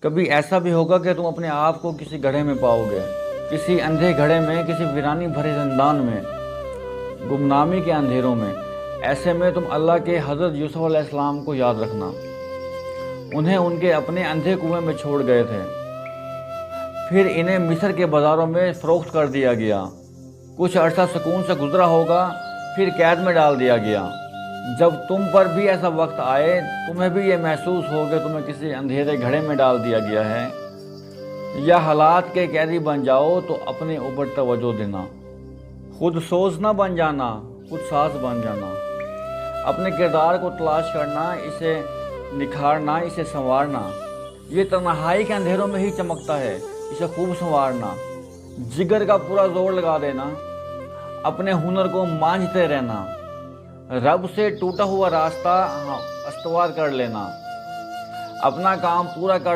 کبھی ایسا بھی ہوگا کہ تم اپنے آپ کو کسی گڑھے میں پاؤ گے، کسی اندھے گڑھے میں، کسی ویرانی بھرے زندان میں، گمنامی کے اندھیروں میں۔ ایسے میں تم اللہ کے حضرت یوسف علیہ السلام کو یاد رکھنا۔ انہیں ان کے اپنے اندھے کنویں میں چھوڑ گئے تھے، پھر انہیں مصر کے بازاروں میں فروخت کر دیا گیا۔ کچھ عرصہ سکون سے گزرا ہوگا، پھر قید میں ڈال دیا گیا۔ جب تم پر بھی ایسا وقت آئے، تمہیں بھی یہ محسوس ہو کہ تمہیں کسی اندھیرے گھڑے میں ڈال دیا گیا ہے، یا حالات کے قیدی بن جاؤ، تو اپنے اوپر توجہ دینا۔ خود سوز نہ بن جانا، خود ساز بن جانا۔ اپنے کردار کو تلاش کرنا، اسے نکھارنا، اسے سنوارنا۔ یہ تنہائی کے اندھیروں میں ہی چمکتا ہے، اسے خوب سنوارنا۔ جگر کا پورا زور لگا دینا، اپنے ہنر کو مانجھتے رہنا، رب سے ٹوٹا ہوا راستہ استوار کر لینا، اپنا کام پورا کر